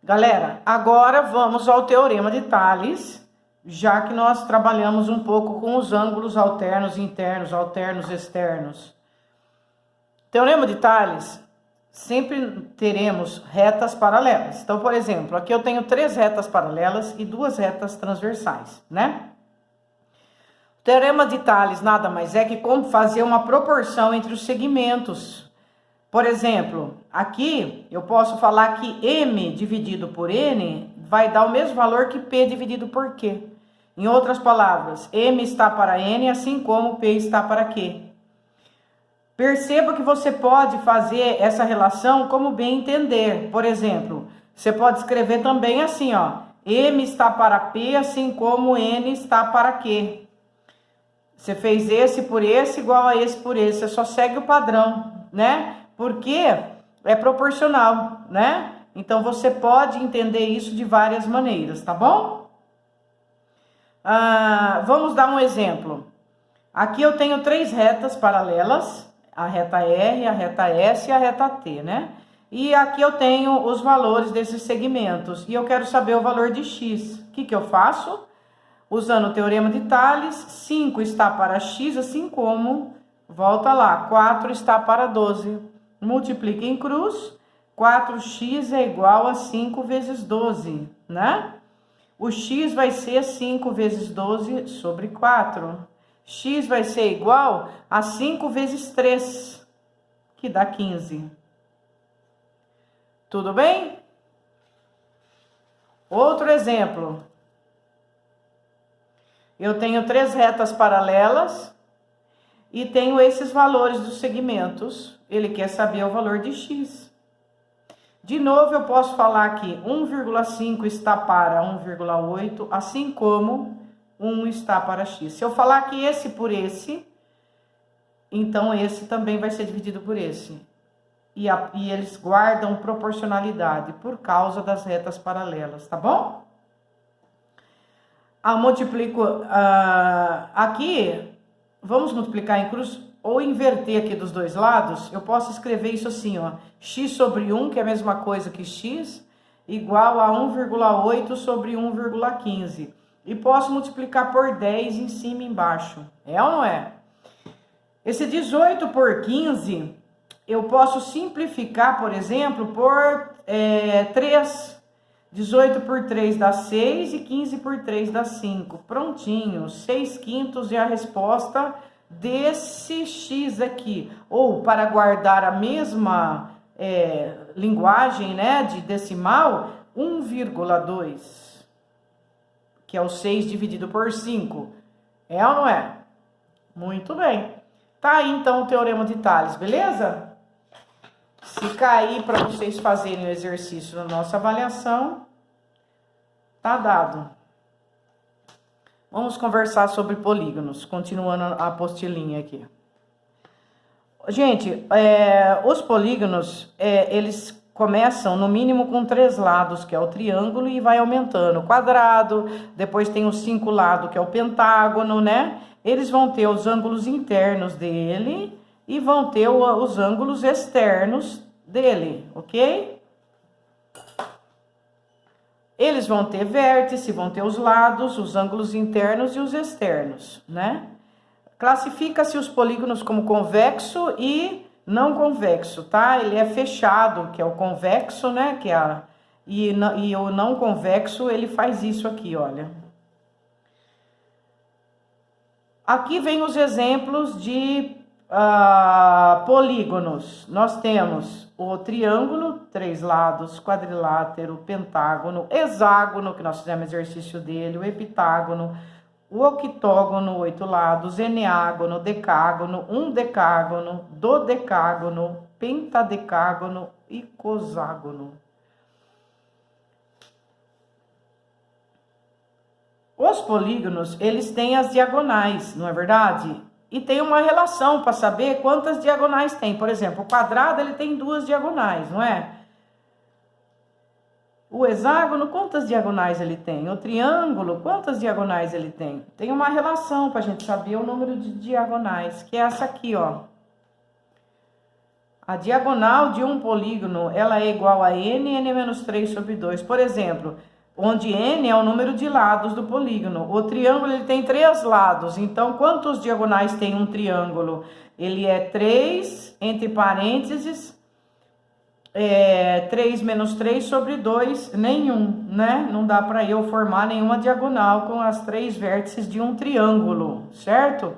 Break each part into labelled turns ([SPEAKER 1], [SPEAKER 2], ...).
[SPEAKER 1] Galera, agora vamos ao Teorema de Tales, já que nós trabalhamos um pouco com os ângulos alternos internos, alternos externos. Teorema de Tales, sempre teremos retas paralelas. Então, por exemplo, aqui eu tenho 3 retas paralelas e 2 retas transversais, né? O Teorema de Tales nada mais é que como fazer uma proporção entre os segmentos. Por exemplo, aqui eu posso falar que M dividido por N vai dar o mesmo valor que P dividido por Q. Em outras palavras, M está para N, assim como P está para Q. Perceba que você pode fazer essa relação como bem entender. Por exemplo, você pode escrever também assim, ó. M está para P, assim como N está para Q. Você fez esse por esse igual a esse por esse. Você só segue o padrão, né? Porque é proporcional, né? Então, você pode entender isso de várias maneiras, tá bom? Vamos dar um exemplo. Aqui eu tenho 3 retas paralelas, a reta R, a reta S e a reta T, né? E aqui eu tenho os valores desses segmentos e eu quero saber o valor de X. O que eu faço? Usando o Teorema de Tales, 5 está para X, assim como, volta lá, 4 está para 12. Multiplica em cruz, 4x é igual a 5 vezes 12, né? O x vai ser 5 vezes 12 sobre 4. X vai ser igual a 5 vezes 3, que dá 15. Tudo bem? Outro exemplo. Eu tenho 3 retas paralelas e tenho esses valores dos segmentos. Ele quer saber o valor de X. De novo, eu posso falar que 1,5 está para 1,8, assim como 1 está para X. Se eu falar que esse por esse, então esse também vai ser dividido por esse. E eles guardam proporcionalidade por causa das retas paralelas, tá bom? Aqui, vamos multiplicar em cruz ou inverter aqui dos dois lados. Eu posso escrever isso assim, ó. X sobre 1, que é a mesma coisa que X, igual a 1,8 sobre 1,15. E posso multiplicar por 10 em cima e embaixo. É ou não é? Esse 18 por 15, eu posso simplificar, por exemplo, por 3. 18 por 3 dá 6 e 15 por 3 dá 5. Prontinho, 6/5 é a resposta desse X aqui. Ou, para guardar a mesma linguagem, né, de decimal, 1,2, que é o 6 dividido por 5. É ou não é? Muito bem. Tá aí, então, o Teorema de Tales, beleza? Se cair para vocês fazerem o exercício na nossa avaliação, tá dado. Vamos conversar sobre polígonos, continuando a apostilinha aqui. Gente, os polígonos, eles começam no mínimo com 3 lados, que é o triângulo, e vai aumentando. O quadrado, depois tem os 5 lados, que é o pentágono, né? Eles vão ter os ângulos internos dele e vão ter os ângulos externos dele, ok? Eles vão ter vértice, vão ter os lados, os ângulos internos e os externos, né? Classifica-se os polígonos como convexo e não convexo, tá? Ele é fechado, que é o convexo, né? E o não convexo, ele faz isso aqui, olha. Aqui vem os exemplos de polígonos. Nós temos o triângulo, 3 lados, quadrilátero, pentágono, hexágono, que nós fizemos exercício dele, o heptágono, o octógono, 8 lados, eneágono, decágono, undecágono, dodecágono, pentadecágono e coságono. Os polígonos, eles têm as diagonais, não é verdade? E tem uma relação para saber quantas diagonais tem. Por exemplo, o quadrado, ele tem 2 diagonais, não é? O hexágono, quantas diagonais ele tem? O triângulo, quantas diagonais ele tem? Tem uma relação para a gente saber o número de diagonais, que é essa aqui, ó. A diagonal de um polígono, ela é igual a n menos 3 sobre 2. Por exemplo, onde n é o número de lados do polígono. O triângulo ele tem 3 lados. Então, quantos diagonais tem um triângulo? Ele é 3, entre parênteses, 3 menos 3 sobre 2, nenhum, né? Não dá para eu formar nenhuma diagonal com as 3 vértices de um triângulo, certo?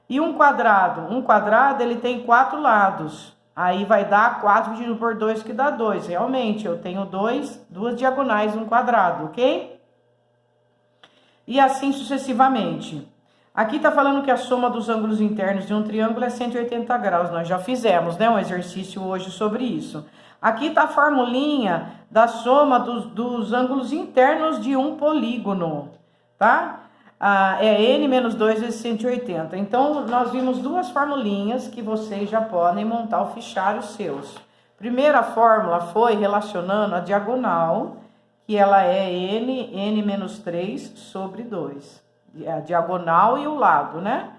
[SPEAKER 1] E um quadrado ele tem 4 lados. Aí vai dar 4 dividido por 2, que dá 2. Realmente, eu tenho duas diagonais, um quadrado, ok? E assim sucessivamente. Aqui tá falando que a soma dos ângulos internos de um triângulo é 180 graus. Nós já fizemos, né, um exercício hoje sobre isso. Aqui tá a formulinha da soma dos ângulos internos de um polígono, tá? É n menos 2 vezes 180. Então, nós vimos duas formulinhas que vocês já podem montar o fichário seus. Primeira fórmula foi relacionando a diagonal, que ela é n menos 3 sobre 2. A diagonal e o lado, né,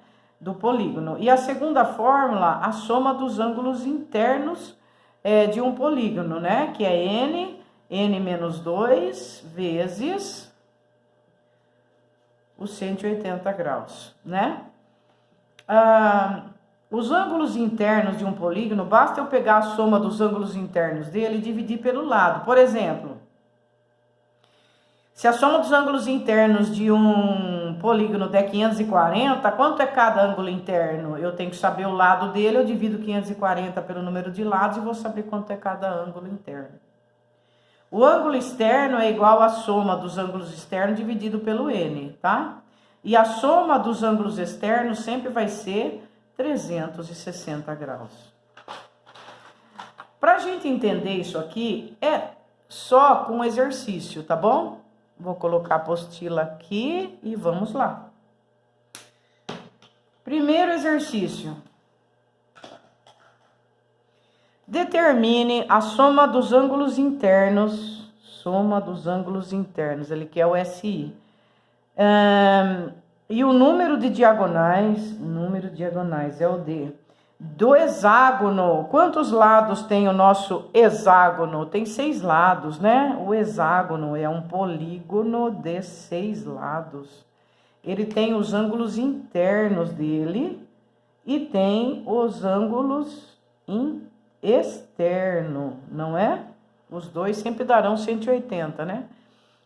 [SPEAKER 1] do polígono. E a segunda fórmula, a soma dos ângulos internos de um polígono, né, que é n menos 2 vezes os 180 graus, né? Os ângulos internos de um polígono, basta eu pegar a soma dos ângulos internos dele e dividir pelo lado. Por exemplo, se a soma dos ângulos internos de um polígono der 540, quanto é cada ângulo interno? Eu tenho que saber o lado dele, eu divido 540 pelo número de lados e vou saber quanto é cada ângulo interno. O ângulo externo é igual à soma dos ângulos externos dividido pelo n, tá? E a soma dos ângulos externos sempre vai ser 360 graus. Para a gente entender isso aqui, é só com exercício, tá bom? Vou colocar a apostila aqui e vamos lá. Primeiro exercício. Determine a soma dos ângulos internos, ele quer o SI. E o número de diagonais é o D. Do hexágono, quantos lados tem o nosso hexágono? Tem 6 lados, né? O hexágono é um polígono de 6 lados. Ele tem os ângulos internos dele e tem os ângulos externos, não é? Os dois sempre darão 180, né?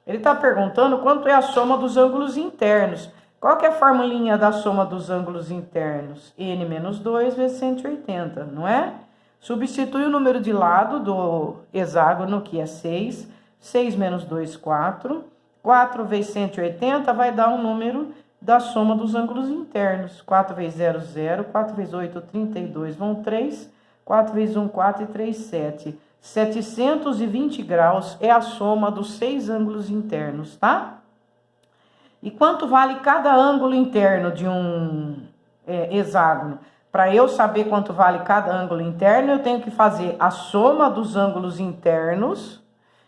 [SPEAKER 1] Ele está perguntando quanto é a soma dos ângulos internos. Qual que é a formulinha da soma dos ângulos internos? n menos 2 vezes 180, não é? Substitui o número de lado do hexágono, que é 6. 6 menos 2, 4. 4 vezes 180 vai dar um número da soma dos ângulos internos. 4 vezes 0, 0. 4 vezes 8, 32, vão 3. 4 vezes 1, 4 e 3, 7. 720 graus é a soma dos 6 ângulos internos, tá? E quanto vale cada ângulo interno de um hexágono? Para eu saber quanto vale cada ângulo interno, eu tenho que fazer a soma dos ângulos internos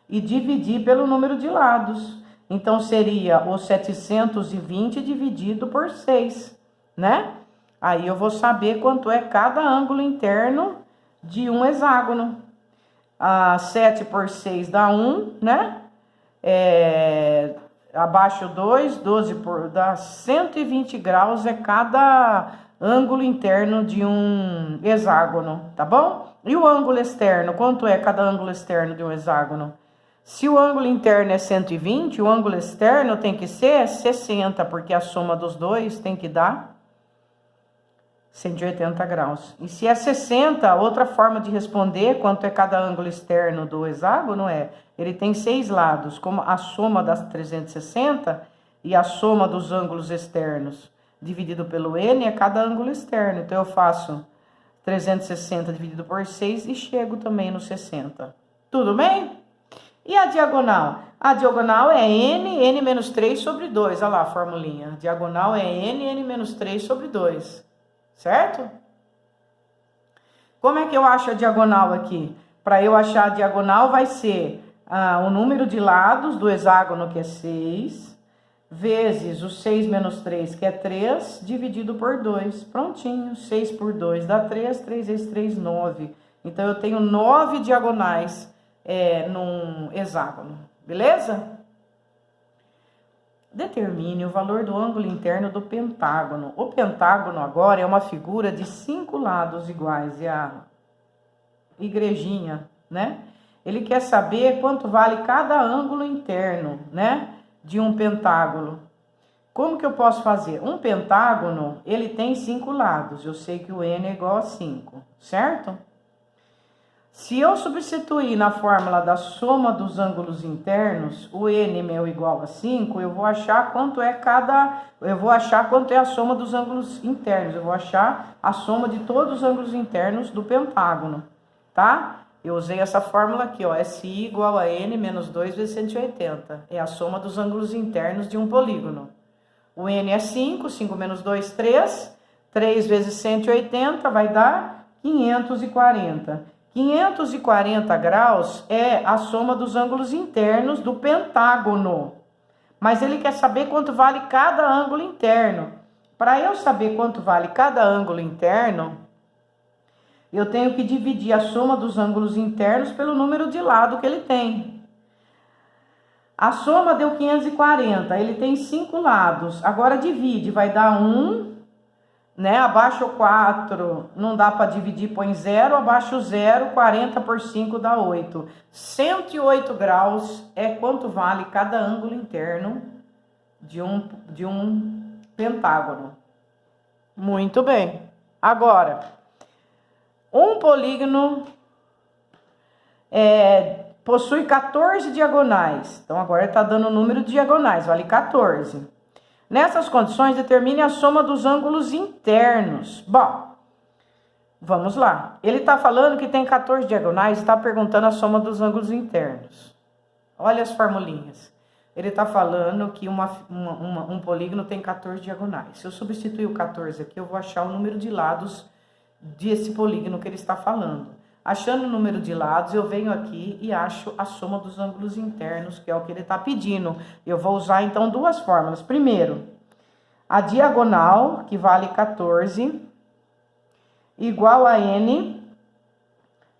[SPEAKER 1] e dividir pelo número de lados. Então, seria os 720 dividido por 6, né? Aí eu vou saber quanto é cada ângulo interno de um hexágono. 7 por 6 dá 1, né? Abaixo 2, 12 por... dá 120 graus é cada ângulo interno de um hexágono, tá bom? E o ângulo externo, quanto é cada ângulo externo de um hexágono? Se o ângulo interno é 120, o ângulo externo tem que ser 60, porque a soma dos dois tem que dar 180 graus. E se é 60, outra forma de responder quanto é cada ângulo externo do hexágono ele tem 6 lados, como a soma das 360 e a soma dos ângulos externos dividido pelo n é cada ângulo externo. Então, eu faço 360 dividido por 6 e chego também no 60. Tudo bem? E a diagonal? A diagonal é n menos 3 sobre 2. Olha lá a formulinha. A diagonal é n menos 3 sobre 2. Certo? Como é que eu acho a diagonal aqui? Para eu achar a diagonal vai ser o número de lados do hexágono, que é 6, vezes o 6 menos 3, que é 3, dividido por 2. Prontinho, 6 por 2 dá 3, 3 vezes 3, 9. Então, eu tenho 9 diagonais num hexágono, beleza? Determine o valor do ângulo interno do pentágono. O pentágono agora é uma figura de 5 lados iguais, é a igrejinha, né? Ele quer saber quanto vale cada ângulo interno, né, de um pentágono. Como que eu posso fazer? Um pentágono, ele tem 5 lados. Eu sei que o n é igual a 5, certo? Se eu substituir na fórmula da soma dos ângulos internos, o n meu igual a 5, eu vou achar quanto é a soma dos ângulos internos. Eu vou achar a soma de todos os ângulos internos do pentágono, tá? Eu usei essa fórmula aqui, ó, SI igual a n menos 2 vezes 180. É a soma dos ângulos internos de um polígono. O n é 5, 5 menos 2, 3. 3 vezes 180 vai dar 540. 540 graus é a soma dos ângulos internos do pentágono. Mas ele quer saber quanto vale cada ângulo interno. Para eu saber quanto vale cada ângulo interno, eu tenho que dividir a soma dos ângulos internos pelo número de lado que ele tem. A soma deu 540, ele tem 5 lados. Agora divide, vai dar 1, né? Abaixo 4, não dá para dividir, põe 0. Abaixo 0, 40 por 5 dá 8. 108 graus é quanto vale cada ângulo interno de um pentágono. Muito bem. Agora, um polígono possui 14 diagonais. Então, agora está dando o número de diagonais, vale 14. Nessas condições, determine a soma dos ângulos internos. Bom, vamos lá. Ele está falando que tem 14 diagonais e está perguntando a soma dos ângulos internos. Olha as formulinhas. Ele está falando que um polígono tem 14 diagonais. Se eu substituir o 14 aqui, eu vou achar o número de lados desse polígono que ele está falando. Achando o número de lados, eu venho aqui e acho a soma dos ângulos internos, que é o que ele está pedindo. Eu vou usar, então, duas fórmulas. Primeiro, a diagonal, que vale 14, igual a n,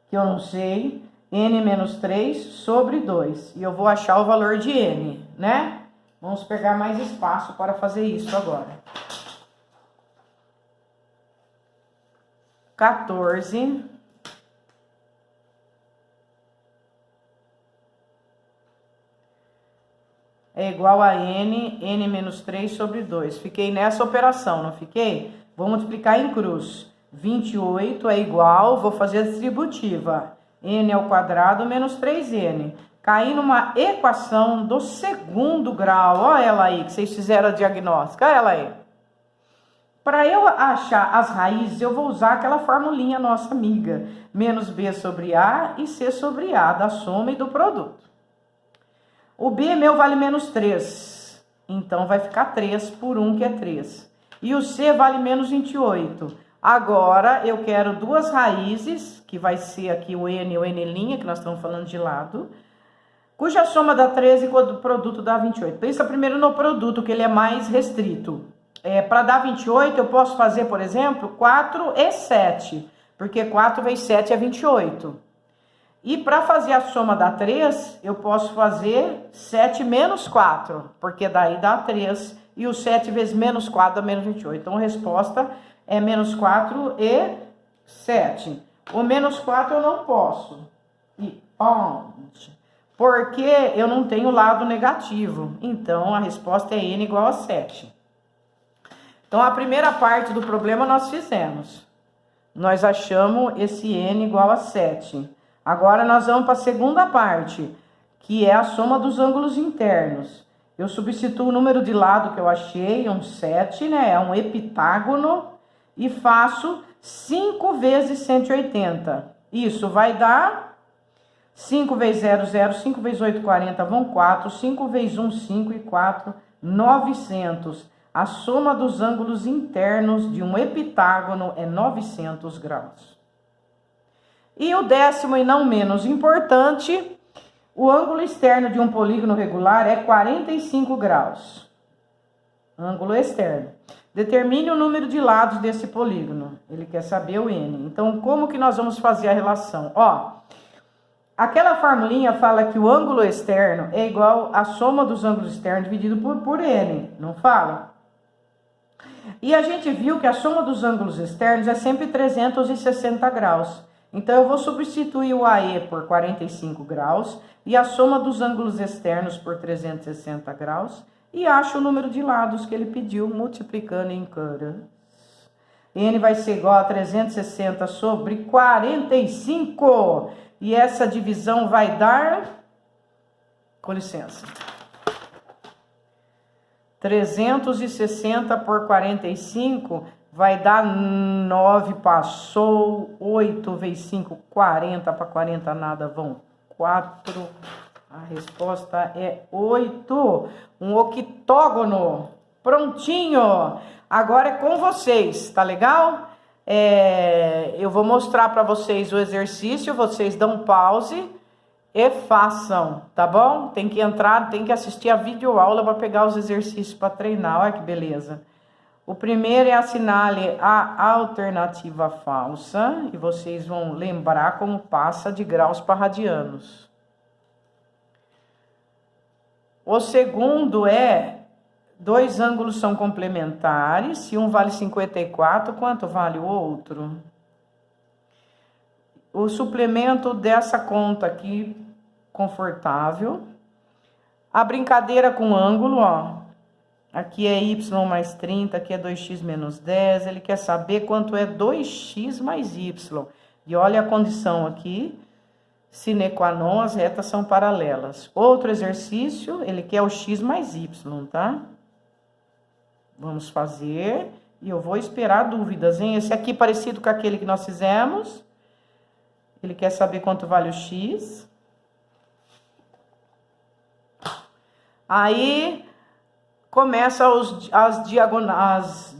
[SPEAKER 1] que eu não sei, n menos 3 sobre 2. E eu vou achar o valor de n, né? Vamos pegar mais espaço para fazer isso agora. 14 é igual a n menos 3 sobre 2. Fiquei nessa operação, não fiquei? Vou multiplicar em cruz. 28 é igual, vou fazer a distributiva. N ao quadrado menos 3n. Caí numa equação do segundo grau. Olha ela aí, que vocês fizeram a diagnóstica. Olha ela aí. Para eu achar as raízes, eu vou usar aquela formulinha nossa amiga. Menos b sobre a e c sobre a, da soma e do produto. O b meu vale menos 3. Então, vai ficar 3 por 1, que é 3. E o c vale menos 28. Agora, eu quero duas raízes, que vai ser aqui o n e o n', que nós estamos falando de lado, cuja soma dá 13 e o produto dá 28. Pensa primeiro no produto, que ele é mais restrito. Para dar 28, eu posso fazer, por exemplo, 4 e 7, porque 4 vezes 7 é 28. E para fazer a soma da 3, eu posso fazer 7 menos 4, porque daí dá 3, e o 7 vezes menos 4 dá menos 28. Então, a resposta é menos 4 e 7. O menos 4 eu não posso. E onde? Porque eu não tenho lado negativo. Então, a resposta é n igual a 7. Então, a primeira parte do problema nós fizemos. Nós achamos esse n igual a 7. Agora, nós vamos para a segunda parte, que é a soma dos ângulos internos. Eu substituo o número de lado que eu achei, um 7, né? É um epitágono, e faço 5 vezes 180. Isso vai dar 5 vezes 0, 0, 5 vezes 8, 40, vão 4, 5 vezes 1, 5 e 4, 900. A soma dos ângulos internos de um epitágono é 900 graus. E o décimo e não menos importante, o ângulo externo de um polígono regular é 45 graus. ângulo externo. Determine o número de lados desse polígono. Ele quer saber o N. Então, como que nós vamos fazer a relação? Ó, aquela formulinha fala que o ângulo externo é igual à soma dos ângulos externos dividido por N. Não fala? E a gente viu que a soma dos ângulos externos é sempre 360 graus. Então, eu vou substituir o AE por 45 graus e a soma dos ângulos externos por 360 graus e acho o número de lados que ele pediu, multiplicando em caras. N vai ser igual a 360 sobre 45. E essa divisão vai dar... Com licença. 360 por 45 vai dar 9, passou, 8 vezes 5, 40, para 40 nada, vão 4, a resposta é 8, um octógono, prontinho, agora é com vocês, tá legal? Eu vou mostrar para vocês o exercício, vocês dão pause e façam, tá bom? Tem que entrar, tem que assistir a videoaula para pegar os exercícios para treinar, olha que beleza. O primeiro é assinale a alternativa falsa e vocês vão lembrar como passa de graus para radianos. O segundo é, dois ângulos são complementares, se um vale 54, quanto vale o outro? O suplemento dessa conta aqui, confortável. A brincadeira com ângulo, ó. Aqui é y mais 30, aqui é 2x menos 10. Ele quer saber quanto é 2x mais y. E olha a condição aqui. Sine qua non, as retas são paralelas. Outro exercício, ele quer o x mais y, tá? Vamos fazer. E eu vou esperar dúvidas, hein? Esse aqui parecido com aquele que nós fizemos. Ele quer saber quanto vale o x. Aí... começa as diagonais,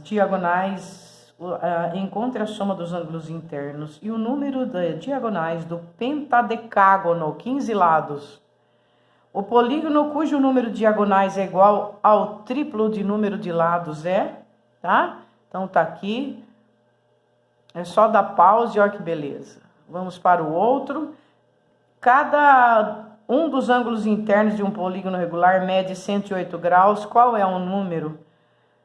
[SPEAKER 1] encontre a soma dos ângulos internos e o número de diagonais do pentadecágono, 15 lados. O polígono cujo número de diagonais é igual ao triplo de número de lados tá? Então tá aqui, é só dar pause, olha que beleza. Vamos para o outro. Cada um dos ângulos internos de um polígono regular mede 108 graus. Qual é o número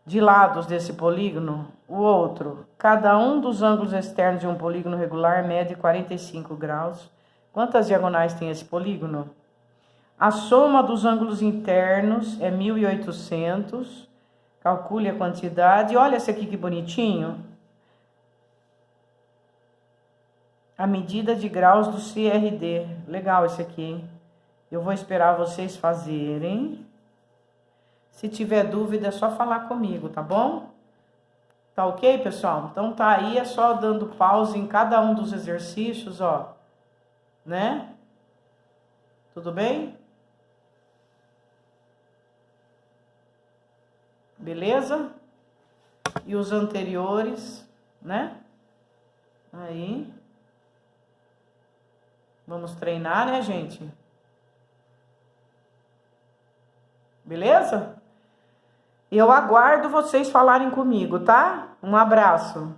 [SPEAKER 1] de lados desse polígono? O outro. Cada um dos ângulos externos de um polígono regular mede 45 graus. Quantas diagonais tem esse polígono? A soma dos ângulos internos é 1.800. Calcule a quantidade. Olha esse aqui que bonitinho. A medida de graus do CRD. Legal esse aqui, hein? Eu vou esperar vocês fazerem. Se tiver dúvida, é só falar comigo, tá bom? Tá ok, pessoal? Então tá aí, é só dando pause em cada um dos exercícios, ó. Né? Tudo bem? Beleza? E os anteriores, né? Aí. Vamos treinar, né, gente? Beleza? Eu aguardo vocês falarem comigo, tá? Um abraço.